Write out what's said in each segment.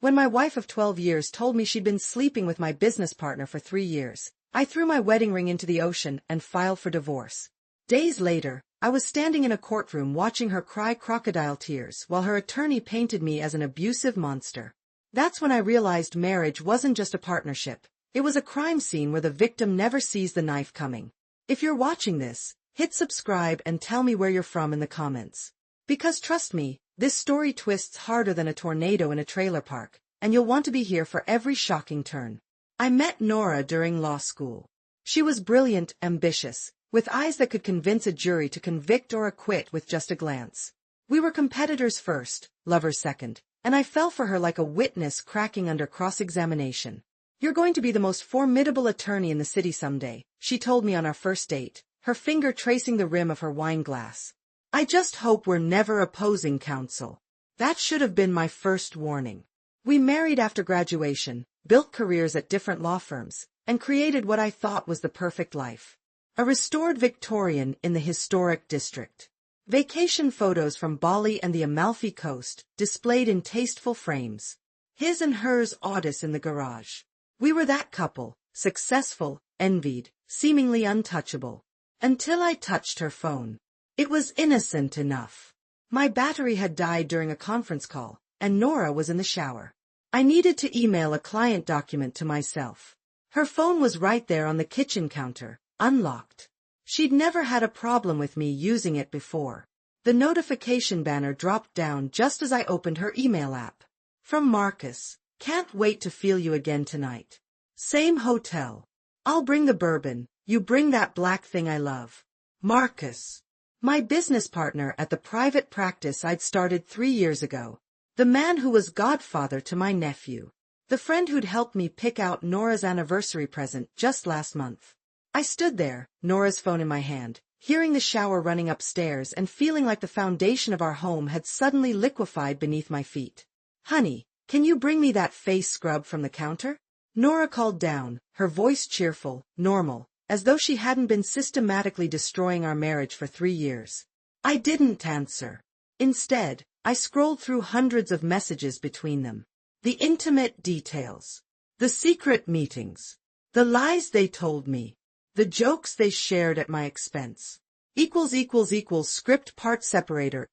When my wife of 12 years told me she'd been sleeping with my business partner for 3 years, I threw my wedding ring into the ocean and filed for divorce. Days later, I was standing in a courtroom watching her cry crocodile tears while her attorney painted me as an abusive monster. That's when I realized marriage wasn't just a partnership. It was a crime scene where the victim never sees the knife coming. If you're watching this, hit subscribe and tell me where you're from in the comments. Because trust me, this story twists harder than a tornado in a trailer park, and you'll want to be here for every shocking turn. I met Nora during law school. She was brilliant, ambitious, with eyes that could convince a jury to convict or acquit with just a glance. We were competitors first, lovers second, and I fell for her like a witness cracking under cross-examination. "You're going to be the most formidable attorney in the city someday," she told me on our first date, her finger tracing the rim of her wine glass. "I just hope we're never opposing counsel." That should have been my first warning. We married after graduation, built careers at different law firms, and created what I thought was the perfect life. A restored Victorian in the historic district. Vacation photos from Bali and the Amalfi Coast, displayed in tasteful frames. His and hers Audis in the garage. We were that couple, successful, envied, seemingly untouchable. Until I touched her phone. It was innocent enough. My battery had died during a conference call, and Nora was in the shower. I needed to email a client document to myself. Her phone was right there on the kitchen counter, unlocked. She'd never had a problem with me using it before. The notification banner dropped down just as I opened her email app. From Marcus. "Can't wait to feel you again tonight. Same hotel. I'll bring the bourbon, you bring that black thing I love. Marcus." My business partner at the private practice I'd started 3 years ago. The man who was godfather to my nephew. The friend who'd helped me pick out Nora's anniversary present just last month. I stood there, Nora's phone in my hand, hearing the shower running upstairs and feeling like the foundation of our home had suddenly liquefied beneath my feet. "Honey, can you bring me that face scrub from the counter?" Nora called down, her voice cheerful, normal, as though she hadn't been systematically destroying our marriage for 3 years. I didn't answer. Instead, I scrolled through hundreds of messages between them. The intimate details. The secret meetings. The lies they told me. The jokes they shared at my expense. Script part separator,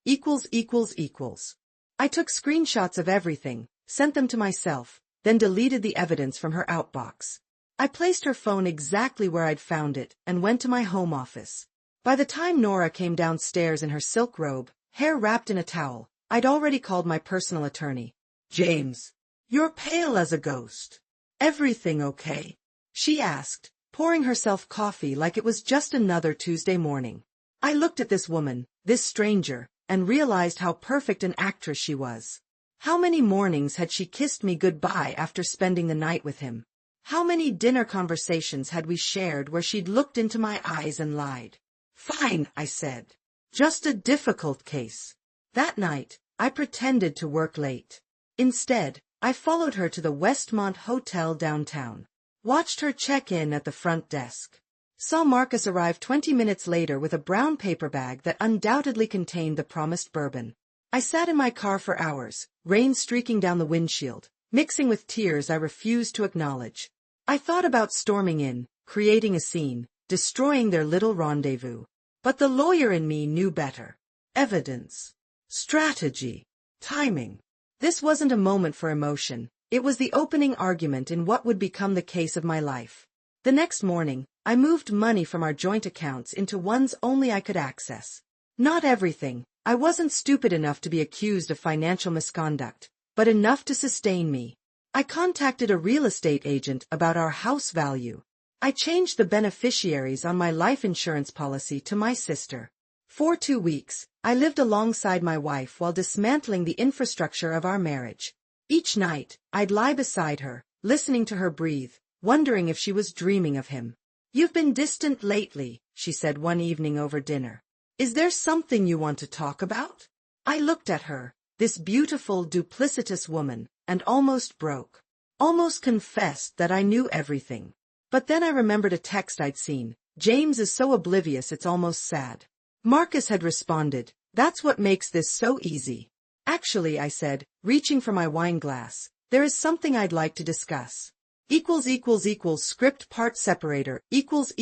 I took screenshots of everything, sent them to myself, then deleted the evidence from her outbox. I placed her phone exactly where I'd found it and went to my home office. By the time Nora came downstairs in her silk robe, hair wrapped in a towel, I'd already called my personal attorney. "James, you're pale as a ghost. Everything okay?" she asked, pouring herself coffee like it was just another Tuesday morning. I looked at this woman, this stranger, and realized how perfect an actress she was. How many mornings had she kissed me goodbye after spending the night with him? How many dinner conversations had we shared where she'd looked into my eyes and lied? "Fine," I said. "Just a difficult case." That night, I pretended to work late. Instead, I followed her to the Westmont Hotel downtown. Watched her check in at the front desk. Saw Marcus arrive 20 minutes later with a brown paper bag that undoubtedly contained the promised bourbon. I sat in my car for hours, rain streaking down the windshield, mixing with tears I refused to acknowledge. I thought about storming in, creating a scene, destroying their little rendezvous. But the lawyer in me knew better. Evidence. Strategy. Timing. This wasn't a moment for emotion. It was the opening argument in what would become the case of my life. The next morning, I moved money from our joint accounts into ones only I could access. Not everything. I wasn't stupid enough to be accused of financial misconduct, but enough to sustain me. I contacted a real estate agent about our house value. I changed the beneficiaries on my life insurance policy to my sister. For 2 weeks, I lived alongside my wife while dismantling the infrastructure of our marriage. Each night, I'd lie beside her, listening to her breathe, wondering if she was dreaming of him. "You've been distant lately," she said one evening over dinner. "Is there something you want to talk about?" I looked at her, this beautiful, duplicitous woman, and almost broke. Almost confessed that I knew everything. But then I remembered a text I'd seen. "James is so oblivious it's almost sad." Marcus had responded, "That's what makes this so easy." "Actually," I said, reaching for my wine glass, there is something I'd like to discuss. Script part separator equals.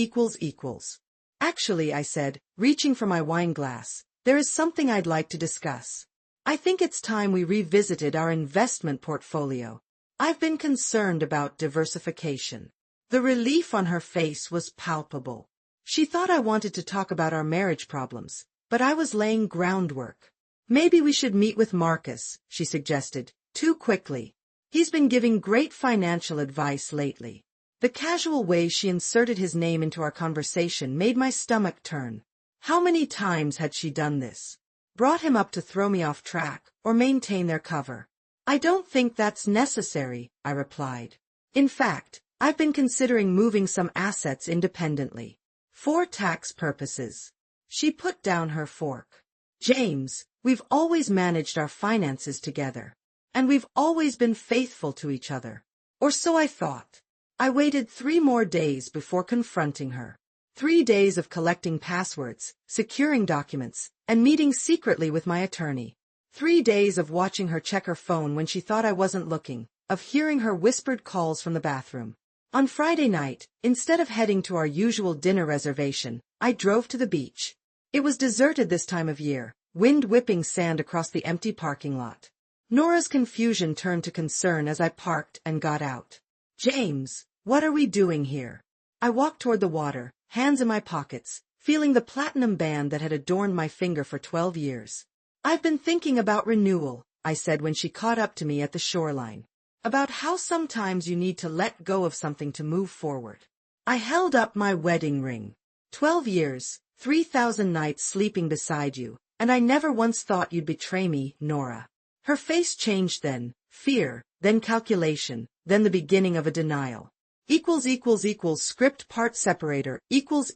Actually, I said, reaching for my wine glass, there is something I'd like to discuss. I think it's time we revisited our investment portfolio. I've been concerned about diversification. The relief on her face was palpable. She thought I wanted to talk about our marriage problems, but I was laying groundwork. Maybe we should meet with Marcus, she suggested, too quickly. He's been giving great financial advice lately. The casual way she inserted his name into our conversation made my stomach turn. How many times had she done this? Brought him up to throw me off track, or maintain their cover? I don't think that's necessary, I replied. In fact, I've been considering moving some assets independently. For tax purposes. She put down her fork. James, we've always managed our finances together. And we've always been faithful to each other. Or so I thought. I waited 3 more days before confronting her. 3 days of collecting passwords, securing documents, and meeting secretly with my attorney. 3 days of watching her check her phone when she thought I wasn't looking, of hearing her whispered calls from the bathroom. On Friday night, instead of heading to our usual dinner reservation, I drove to the beach. It was deserted this time of year, wind whipping sand across the empty parking lot. Nora's confusion turned to concern as I parked and got out. James, what are we doing here? I walked toward the water, hands in my pockets, feeling the platinum band that had adorned my finger for 12 years. I've been thinking about renewal, I said when she caught up to me at the shoreline. About how sometimes you need to let go of something to move forward. I held up my wedding ring. 12 years, 3,000 nights sleeping beside you, and I never once thought you'd betray me, Nora. Her face changed then, fear, then calculation, then the beginning of a denial. Script part separator equals.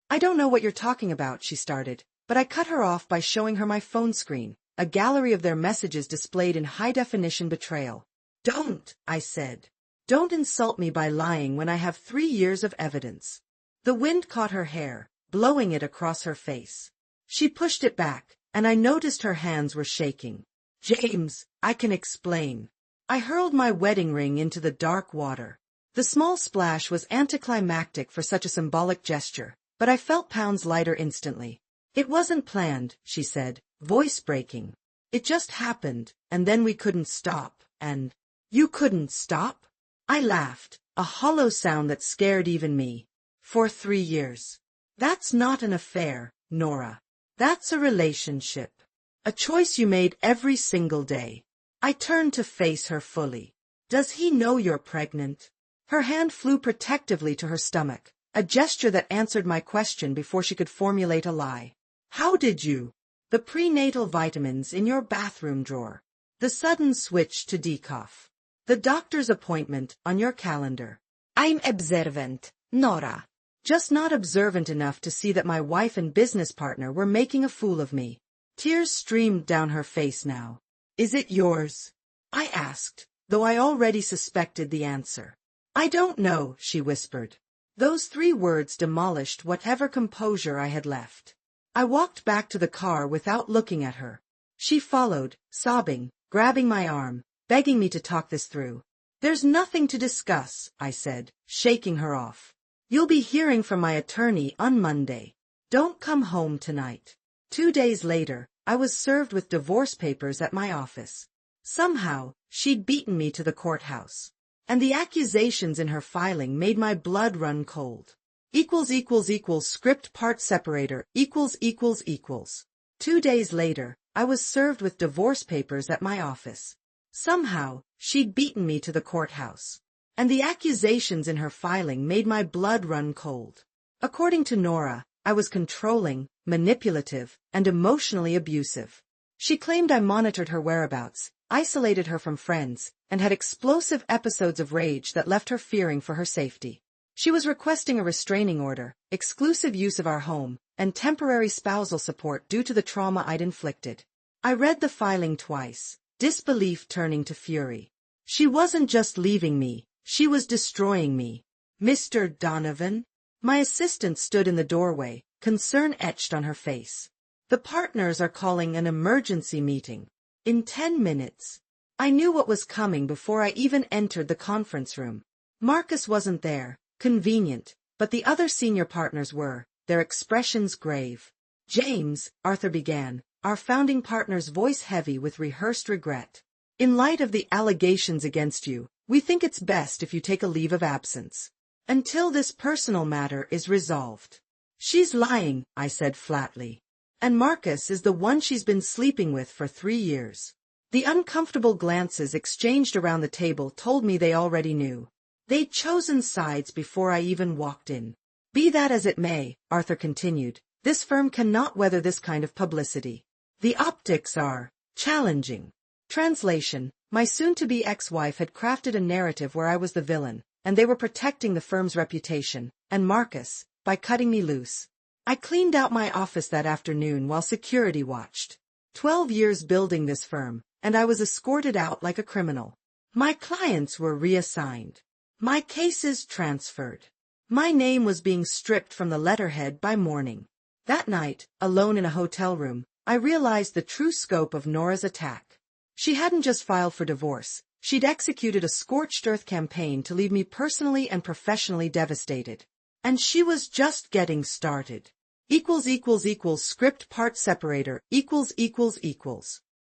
I don't know what you're talking about, she started, but I cut her off by showing her my phone screen, a gallery of their messages displayed in high-definition betrayal. Don't, I said. Don't insult me by lying when I have 3 years of evidence. The wind caught her hair, blowing it across her face. She pushed it back, and I noticed her hands were shaking. James, I can explain. I hurled my wedding ring into the dark water. The small splash was anticlimactic for such a symbolic gesture, but I felt pounds lighter instantly. It wasn't planned, she said, voice breaking. It just happened, and then we couldn't stop, and... You couldn't stop? I laughed, a hollow sound that scared even me. For 3 years. That's not an affair, Nora. That's a relationship. A choice you made every single day. I turned to face her fully. Does he know you're pregnant? Her hand flew protectively to her stomach, a gesture that answered my question before she could formulate a lie. How did you? The prenatal vitamins in your bathroom drawer. The sudden switch to decaf. The doctor's appointment on your calendar. I'm observant, Nora. Just not observant enough to see that my wife and business partner were making a fool of me. Tears streamed down her face now. Is it yours? I asked, though I already suspected the answer. I don't know, she whispered. Those 3 words demolished whatever composure I had left. I walked back to the car without looking at her. She followed, sobbing, grabbing my arm, begging me to talk this through. There's nothing to discuss, I said, shaking her off. You'll be hearing from my attorney on Monday. Don't come home tonight. 2 days later, I was served with divorce papers at my office. Somehow, she'd beaten me to the courthouse. And the accusations in her filing made my blood run cold. Script part separator equals. 2 days later, I was served with divorce papers at my office. Somehow, she'd beaten me to the courthouse. And the accusations in her filing made my blood run cold. According to Nora, I was controlling, manipulative, and emotionally abusive. She claimed I monitored her whereabouts, isolated her from friends, and had explosive episodes of rage that left her fearing for her safety. She was requesting a restraining order, exclusive use of our home, and temporary spousal support due to the trauma I'd inflicted. I read the filing twice, disbelief turning to fury. She wasn't just leaving me, she was destroying me. Mr. Donovan? My assistant stood in the doorway, concern etched on her face. The partners are calling an emergency meeting. In 10 minutes. I knew what was coming before I even entered the conference room. Marcus wasn't there, convenient, but the other senior partners were, their expressions grave. James, Arthur began, our founding partner's voice heavy with rehearsed regret. In light of the allegations against you, we think it's best if you take a leave of absence. Until this personal matter is resolved. She's lying, I said flatly. And Marcus is the one she's been sleeping with for 3 years. The uncomfortable glances exchanged around the table told me they already knew. They'd chosen sides before I even walked in. Be that as it may, Arthur continued, this firm cannot weather this kind of publicity. The optics are challenging. Translation, my soon-to-be ex-wife had crafted a narrative where I was the villain, and they were protecting the firm's reputation, and Marcus, by cutting me loose. I cleaned out my office that afternoon while security watched. 12 years building this firm, and I was escorted out like a criminal. My clients were reassigned. My cases transferred. My name was being stripped from the letterhead by morning. That night, alone in a hotel room, I realized the true scope of Nora's attack. She hadn't just filed for divorce, she'd executed a scorched earth campaign to leave me personally and professionally devastated. And she was just getting started. Script part separator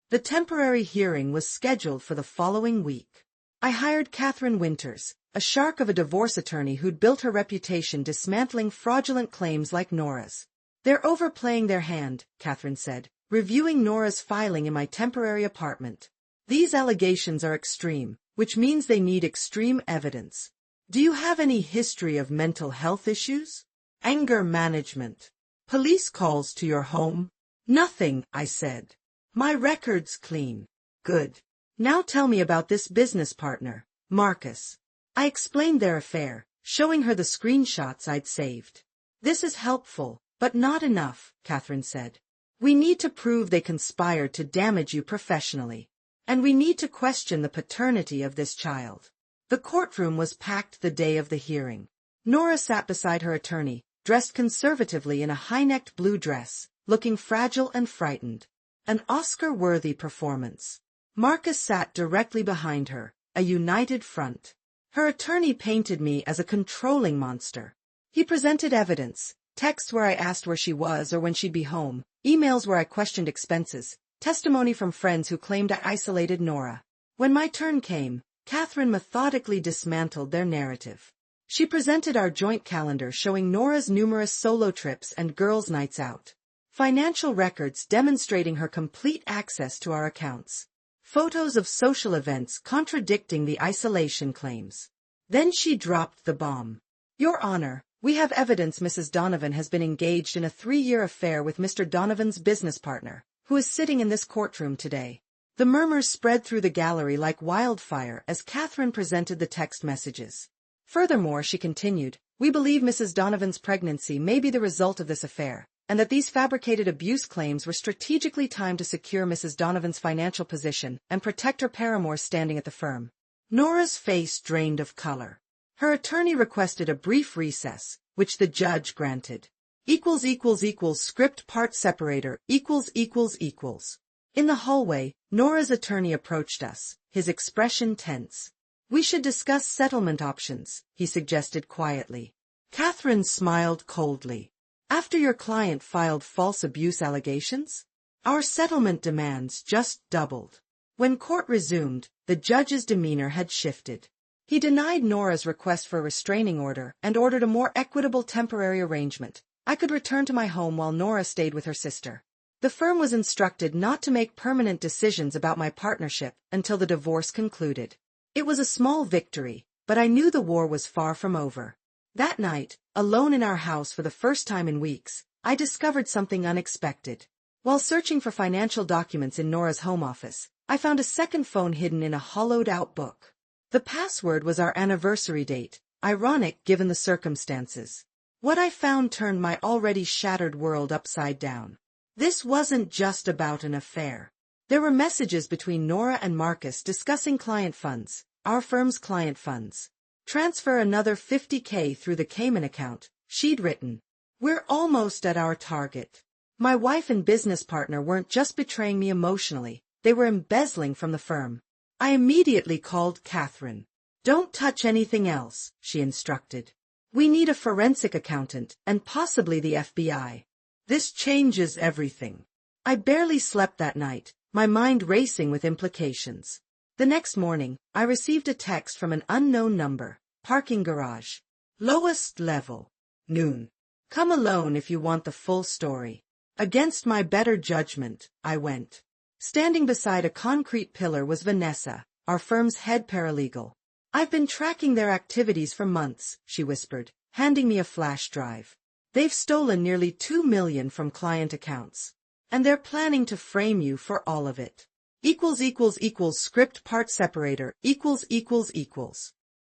The temporary hearing was scheduled for the following week. I hired Catherine Winters, a shark of a divorce attorney who'd built her reputation dismantling fraudulent claims like Nora's. They're overplaying their hand, Catherine said, reviewing Nora's filing in my temporary apartment. These allegations are extreme, which means they need extreme evidence. Do you have any history of mental health issues? Anger management? Police calls to your home? Nothing, I said. My record's clean. Good. Now tell me about this business partner, Marcus. I explained their affair, showing her the screenshots I'd saved. This is helpful, but not enough, Catherine said. We need to prove they conspired to damage you professionally. And we need to question the paternity of this child. The courtroom was packed the day of the hearing. Nora sat beside her attorney, dressed conservatively in a high-necked blue dress, looking fragile and frightened. An Oscar-worthy performance. Marcus sat directly behind her, a united front. Her attorney painted me as a controlling monster. He presented evidence, texts where I asked where she was or when she'd be home, emails where I questioned expenses, testimony from friends who claimed I isolated Nora. When my turn came, Catherine methodically dismantled their narrative. She presented our joint calendar showing Nora's numerous solo trips and girls' nights out. Financial records demonstrating her complete access to our accounts. Photos of social events contradicting the isolation claims. Then she dropped the bomb. Your Honor, we have evidence Mrs. Donovan has been engaged in a 3-year affair with Mr. Donovan's business partner, who is sitting in this courtroom today. The murmurs spread through the gallery like wildfire as Catherine presented the text messages. Furthermore, she continued, we believe Mrs. Donovan's pregnancy may be the result of this affair, and that these fabricated abuse claims were strategically timed to secure Mrs. Donovan's financial position and protect her paramour's standing at the firm. Nora's face drained of color. Her attorney requested a brief recess, which the judge granted. Script part separator In the hallway, Nora's attorney approached us, his expression tense. We should discuss settlement options, he suggested quietly. Catherine smiled coldly. After your client filed false abuse allegations? Our settlement demands just doubled. When court resumed, the judge's demeanor had shifted. He denied Nora's request for a restraining order and ordered a more equitable temporary arrangement. I could return to my home while Nora stayed with her sister. The firm was instructed not to make permanent decisions about my partnership until the divorce concluded. It was a small victory, but I knew the war was far from over. That night, alone in our house for the first time in weeks, I discovered something unexpected. While searching for financial documents in Nora's home office, I found a second phone hidden in a hollowed-out book. The password was our anniversary date, ironic given the circumstances. What I found turned my already shattered world upside down. This wasn't just about an affair. There were messages between Nora and Marcus discussing client funds, our firm's client funds. Transfer another $50,000 through the Cayman account, she'd written. We're almost at our target. My wife and business partner weren't just betraying me emotionally, they were embezzling from the firm. I immediately called Catherine. Don't touch anything else, she instructed. We need a forensic accountant and possibly the FBI. This changes everything. I barely slept that night, my mind racing with implications. The next morning, I received a text from an unknown number, parking garage. Lowest level. Noon. Come alone if you want the full story. Against my better judgment, I went. Standing beside a concrete pillar was Vanessa, our firm's head paralegal. I've been tracking their activities for months, she whispered, handing me a flash drive. They've stolen nearly $2 million from client accounts. And they're planning to frame you for all of it. Script part separator,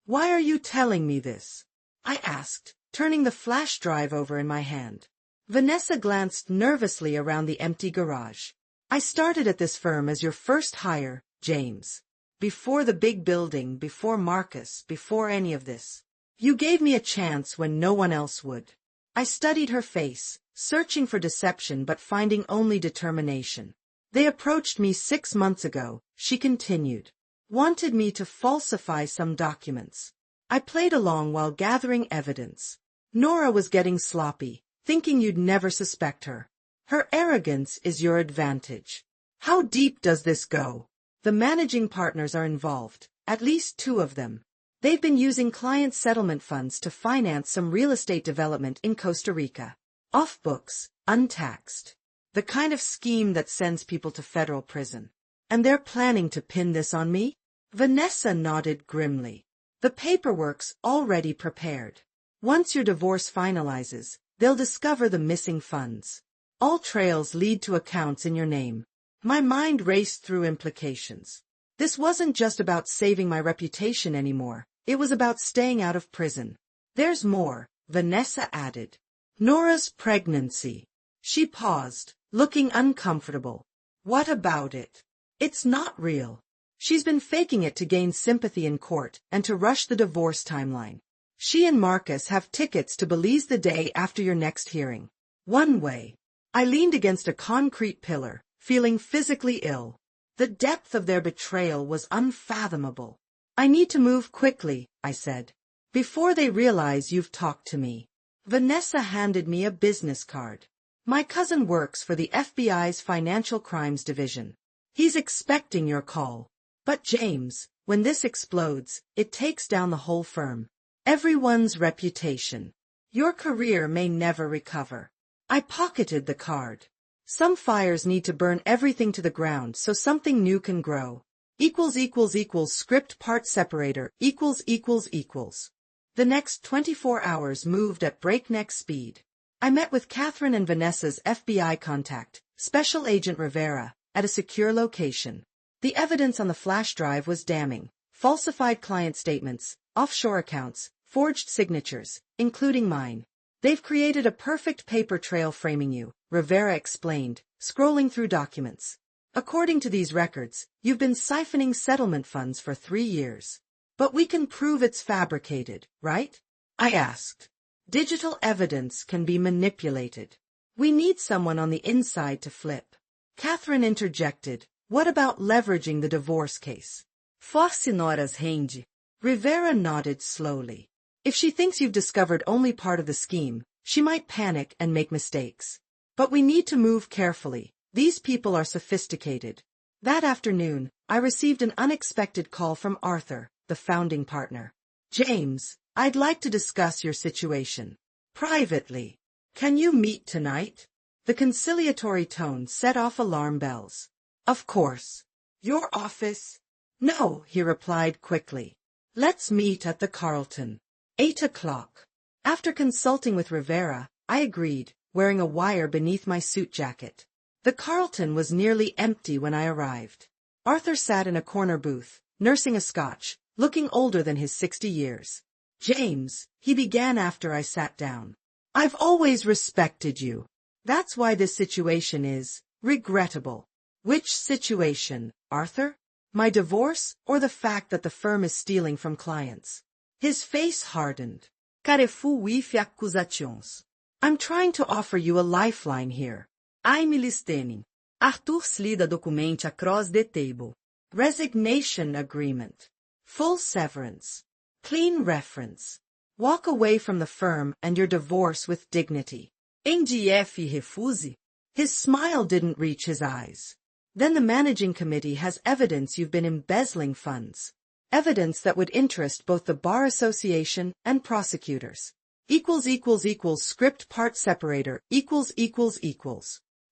Why are you telling me this? I asked, turning the flash drive over in my hand. Vanessa glanced nervously around the empty garage. I started at this firm as your first hire, James. Before the big building, before Marcus, before any of this. You gave me a chance when no one else would. I studied her face, searching for deception but finding only determination. They approached me 6 months ago, she continued. Wanted me to falsify some documents. I played along while gathering evidence. Nora was getting sloppy, thinking you'd never suspect her. Her arrogance is your advantage. How deep does this go? The managing partners are involved, at least 2 of them. They've been using client settlement funds to finance some real estate development in Costa Rica. Off books, untaxed. The kind of scheme that sends people to federal prison. And they're planning to pin this on me? Vanessa nodded grimly. The paperwork's already prepared. Once your divorce finalizes, they'll discover the missing funds. All trails lead to accounts in your name. My mind raced through implications. This wasn't just about saving my reputation anymore. It was about staying out of prison. There's more, Vanessa added. Nora's pregnancy. She paused, looking uncomfortable. What about it? It's not real. She's been faking it to gain sympathy in court and to rush the divorce timeline. She and Marcus have tickets to Belize the day after your next hearing. One way. I leaned against a concrete pillar, feeling physically ill. The depth of their betrayal was unfathomable. I need to move quickly, I said. Before they realize you've talked to me. Vanessa handed me a business card. My cousin works for the FBI's Financial Crimes Division. He's expecting your call. But James, when this explodes, it takes down the whole firm. Everyone's reputation. Your career may never recover. I pocketed the card. Some fires need to burn everything to the ground so something new can grow. Script part separator, The next 24 hours moved at breakneck speed. I met with Catherine and Vanessa's FBI contact, Special Agent Rivera, at a secure location. The evidence on the flash drive was damning. Falsified client statements, offshore accounts, forged signatures, including mine. They've created a perfect paper trail framing you, Rivera explained, scrolling through documents. According to these records, you've been siphoning settlement funds for 3 years. But we can prove it's fabricated, right? I asked. Digital evidence can be manipulated. We need someone on the inside to flip. Catherine interjected, what about leveraging the divorce case? Force Nora's hand. Rivera nodded slowly. If she thinks you've discovered only part of the scheme, she might panic and make mistakes. But we need to move carefully. These people are sophisticated. That afternoon, I received an unexpected call from Arthur, the founding partner. James, I'd like to discuss your situation. Privately. Can you meet tonight? The conciliatory tone set off alarm bells. Of course. Your office? No, he replied quickly. Let's meet at the Carlton. 8 o'clock. After consulting with Rivera, I agreed, wearing a wire beneath my suit jacket. The Carlton was nearly empty when I arrived. Arthur sat in a corner booth, nursing a scotch, looking older than his 60 years. James, he began after I sat down. I've always respected you. That's why this situation is regrettable. Which situation, Arthur? My divorce or the fact that the firm is stealing from clients? His face hardened. Careful-if accusations. I'm trying to offer you a lifeline here. I'm listening. Arthur slid a document across the table. Resignation agreement. Full severance. Clean reference. Walk away from the firm and your divorce with dignity. NDF refuse? His smile didn't reach his eyes. Then the managing committee has evidence you've been embezzling funds. Evidence that would interest both the Bar Association and prosecutors. Script part separator.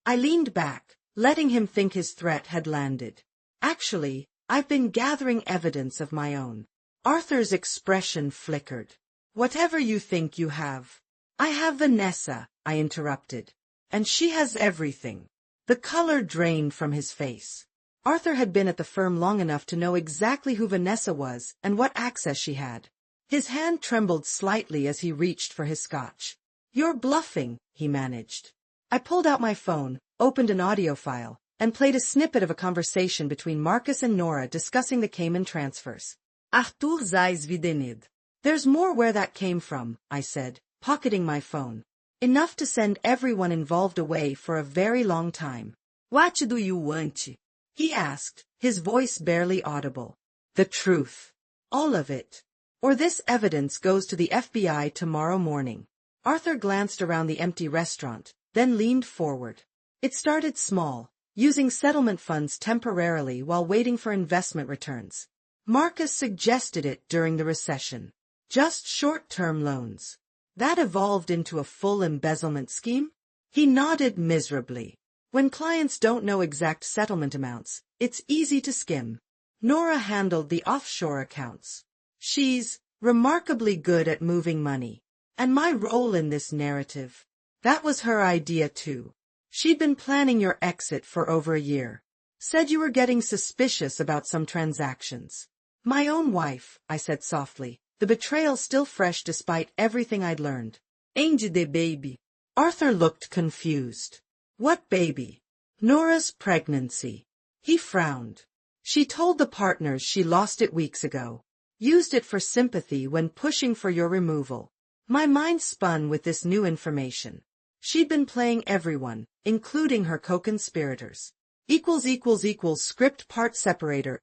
I leaned back, letting him think his threat had landed. Actually, I've been gathering evidence of my own. Arthur's expression flickered. Whatever you think you have. I have Vanessa, I interrupted. And she has everything. The color drained from his face. Arthur had been at the firm long enough to know exactly who Vanessa was and what access she had. His hand trembled slightly as he reached for his scotch. You're bluffing, he managed. I pulled out my phone, opened an audio file, and played a snippet of a conversation between Marcus and Nora discussing the Cayman transfers. Arthur Zeiss Videnid. There's more where that came from, I said, pocketing my phone. Enough to send everyone involved away for a very long time. What do you want? He asked, his voice barely audible. The truth. All of it. Or this evidence goes to the FBI tomorrow morning. Arthur glanced around the empty restaurant, then leaned forward. It started small, using settlement funds temporarily while waiting for investment returns. Marcus suggested it during the recession. Just short-term loans. That evolved into a full embezzlement scheme? He nodded miserably. When clients don't know exact settlement amounts, it's easy to skim. Nora handled the offshore accounts. She's remarkably good at moving money. And my role in this narrative? That was her idea too. She'd been planning your exit for over a year. Said you were getting suspicious about some transactions. My own wife, I said softly, the betrayal still fresh despite everything I'd learned. Ain't the baby? Arthur looked confused. What baby? Nora's pregnancy. He frowned. She told the partners she lost it weeks ago. Used it for sympathy when pushing for your removal. My mind spun with this new information. She'd been playing everyone, including her co-conspirators. Script part separator.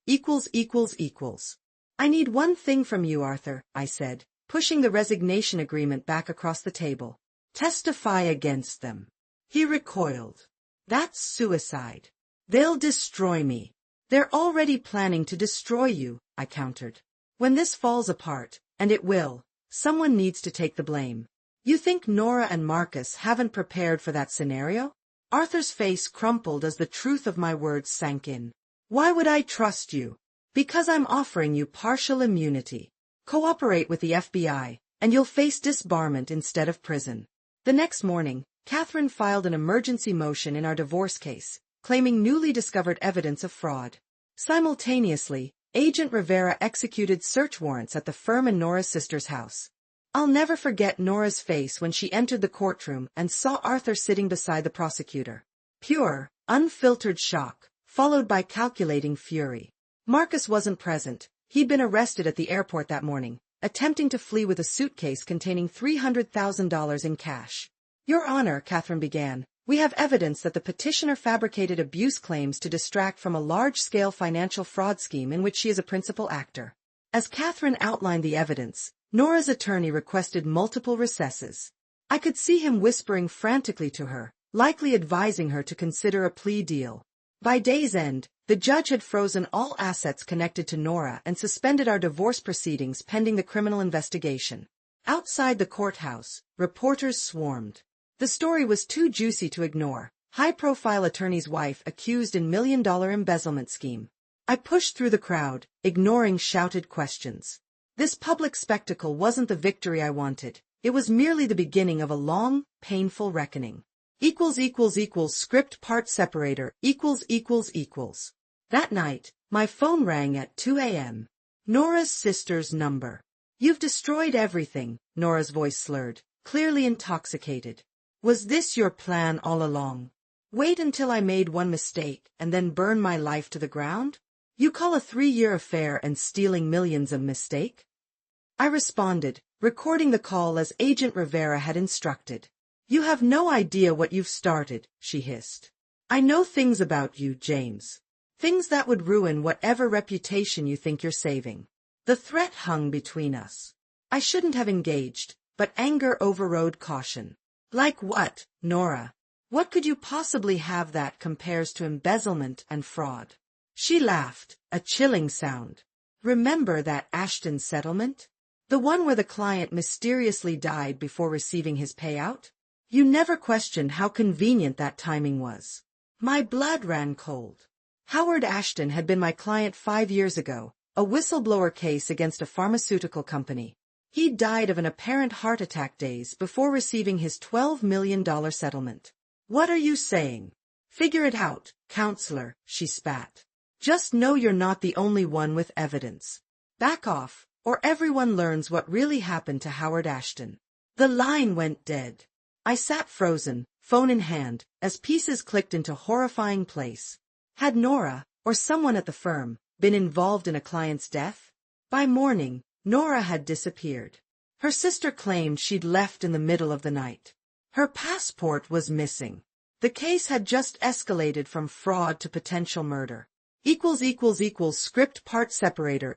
I need one thing from you, Arthur, I said, pushing the resignation agreement back across the table. Testify against them. He recoiled. That's suicide. They'll destroy me. They're already planning to destroy you, I countered. When this falls apart, and it will, someone needs to take the blame. You think Nora and Marcus haven't prepared for that scenario? Arthur's face crumpled as the truth of my words sank in. Why would I trust you? Because I'm offering you partial immunity. Cooperate with the FBI, and you'll face disbarment instead of prison. The next morning, Catherine filed an emergency motion in our divorce case, claiming newly discovered evidence of fraud. Simultaneously, Agent Rivera executed search warrants at the firm and Nora's sister's house. I'll never forget Nora's face when she entered the courtroom and saw Arthur sitting beside the prosecutor. Pure, unfiltered shock, followed by calculating fury. Marcus wasn't present. He'd been arrested at the airport that morning, attempting to flee with a suitcase containing $300,000 in cash. Your Honor, Catherine began, we have evidence that the petitioner fabricated abuse claims to distract from a large-scale financial fraud scheme in which she is a principal actor. As Catherine outlined the evidence, Nora's attorney requested multiple recesses. I could see him whispering frantically to her, likely advising her to consider a plea deal. By day's end, the judge had frozen all assets connected to Nora and suspended our divorce proceedings pending the criminal investigation. Outside the courthouse, reporters swarmed. The story was too juicy to ignore. High-profile attorney's wife accused in million-dollar embezzlement scheme. I pushed through the crowd, ignoring shouted questions. This public spectacle wasn't the victory I wanted. It was merely the beginning of a long, painful reckoning. Script part separator. That night, my phone rang at 2 a.m. Nora's sister's number. You've destroyed everything, Nora's voice slurred, clearly intoxicated. Was this your plan all along? Wait until I made one mistake and then burn my life to the ground? You call a 3-year affair and stealing millions a mistake? I responded, recording the call as Agent Rivera had instructed. You have no idea what you've started, she hissed. I know things about you, James. Things that would ruin whatever reputation you think you're saving. The threat hung between us. I shouldn't have engaged, but anger overrode caution. Like what, Nora? What could you possibly have that compares to embezzlement and fraud? She laughed, a chilling sound. Remember that Ashton settlement? The one where the client mysteriously died before receiving his payout? You never questioned how convenient that timing was. My blood ran cold. Howard Ashton had been my client 5 years ago, a whistleblower case against a pharmaceutical company. He died of an apparent heart attack days before receiving his $12 million settlement. What are you saying? Figure it out, counselor, she spat. Just know you're not the only one with evidence. Back off, or everyone learns what really happened to Howard Ashton. The line went dead. I sat frozen, phone in hand, as pieces clicked into horrifying place. Had Nora, or someone at the firm, been involved in a client's death? By morning, Nora had disappeared. Her sister claimed she'd left in the middle of the night. Her passport was missing. The case had just escalated from fraud to potential murder. Script part separator,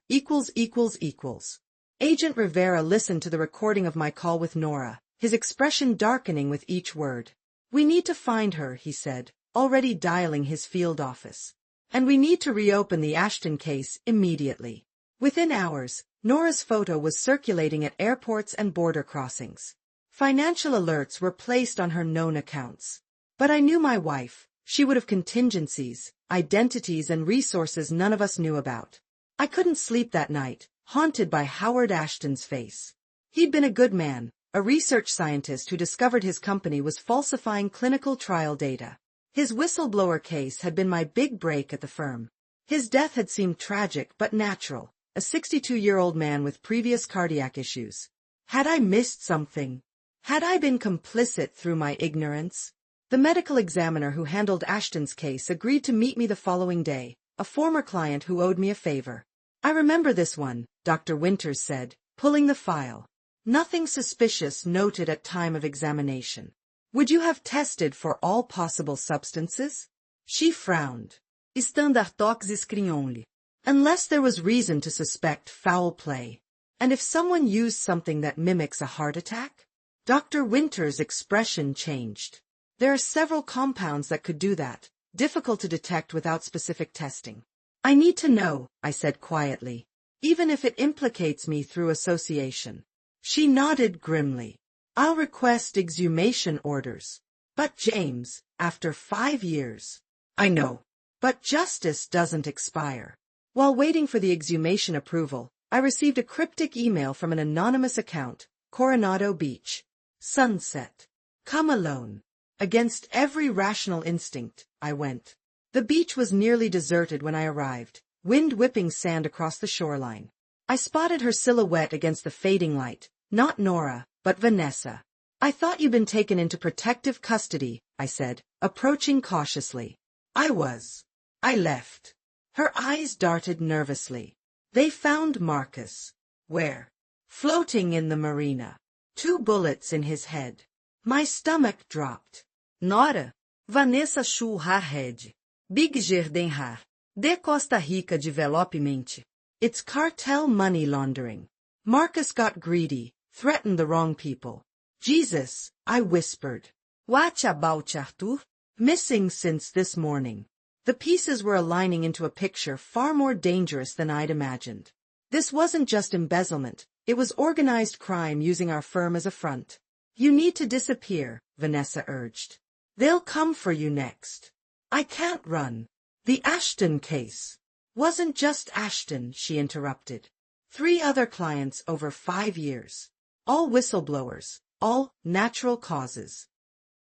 Agent Rivera listened to the recording of my call with Nora, his expression darkening with each word. We need to find her, he said, already dialing his field office. And we need to reopen the Ashton case immediately. Within hours, Nora's photo was circulating at airports and border crossings. Financial alerts were placed on her known accounts. But I knew my wife. She would have contingencies, identities and resources none of us knew about. I couldn't sleep that night, haunted by Howard Ashton's face. He'd been a good man, a research scientist who discovered his company was falsifying clinical trial data. His whistleblower case had been my big break at the firm. His death had seemed tragic but natural, a 62-year-old man with previous cardiac issues. Had I missed something? Had I been complicit through my ignorance? The medical examiner who handled Ashton's case agreed to meet me the following day, a former client who owed me a favor. I remember this one, Dr. Winters said, pulling the file. Nothing suspicious noted at time of examination. Would you have tested for all possible substances? She frowned. Standard toxicity. Unless there was reason to suspect foul play. And if someone used something that mimics a heart attack? Dr. Winters' expression changed. There are several compounds that could do that, difficult to detect without specific testing. I need to know, I said quietly, even if it implicates me through association. She nodded grimly. I'll request exhumation orders. But James, after 5 years. I know. But justice doesn't expire. While waiting for the exhumation approval, I received a cryptic email from an anonymous account, Coronado Beach. Sunset. Come alone. Against every rational instinct, I went. The beach was nearly deserted when I arrived, wind whipping sand across the shoreline. I spotted her silhouette against the fading light, not Nora, but Vanessa. I thought you'd been taken into protective custody, I said, approaching cautiously. I was. I left. Her eyes darted nervously. They found Marcus. Where? Floating in the marina. 2 bullets in his head. My stomach dropped. Nora, Vanessa Schulhar Head. Big Jardenhar. De Costa Rica Development. It's cartel money laundering. Marcus got greedy, threatened the wrong people. Jesus, I whispered. What about Arthur? Missing since this morning. The pieces were aligning into a picture far more dangerous than I'd imagined. This wasn't just embezzlement, it was organized crime using our firm as a front. You need to disappear, Vanessa urged. They'll come for you next. I can't run. The Ashton case. Wasn't just Ashton, she interrupted. 3 other clients over 5 years. All whistleblowers, all natural causes.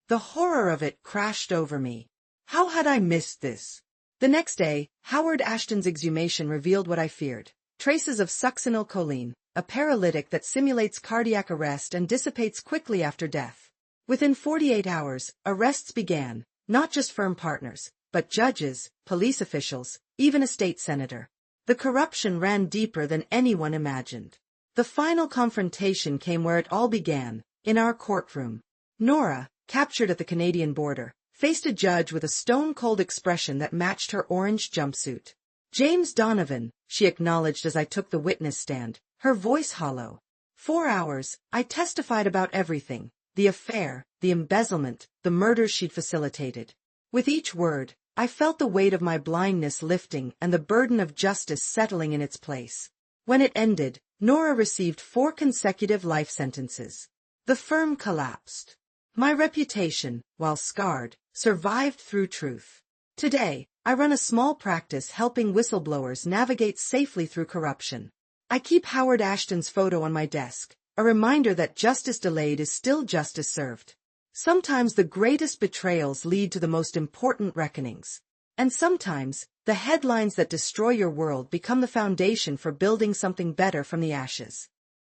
The horror of it crashed over me. How had I missed this? The next day, Howard Ashton's exhumation revealed what I feared. Traces of succinylcholine, a paralytic that simulates cardiac arrest and dissipates quickly after death. Within 48 hours, arrests began, not just firm partners, but judges, police officials, even a state senator. The corruption ran deeper than anyone imagined. The final confrontation came where it all began, in our courtroom. Nora, captured at the Canadian border, faced a judge with a stone-cold expression that matched her orange jumpsuit. "James Donovan," she acknowledged as I took the witness stand, her voice hollow. 4 hours, I testified about everything: the affair, the embezzlement, the murders she'd facilitated. With each word, I felt the weight of my blindness lifting and the burden of justice settling in its place. When it ended, Nora received 4 consecutive life sentences. The firm collapsed. My reputation, while scarred, survived through truth. Today, I run a small practice helping whistleblowers navigate safely through corruption. I keep Howard Ashton's photo on my desk, a reminder that justice delayed is still justice served. Sometimes the greatest betrayals lead to the most important reckonings. And sometimes, the headlines that destroy your world become the foundation for building something better from the ashes.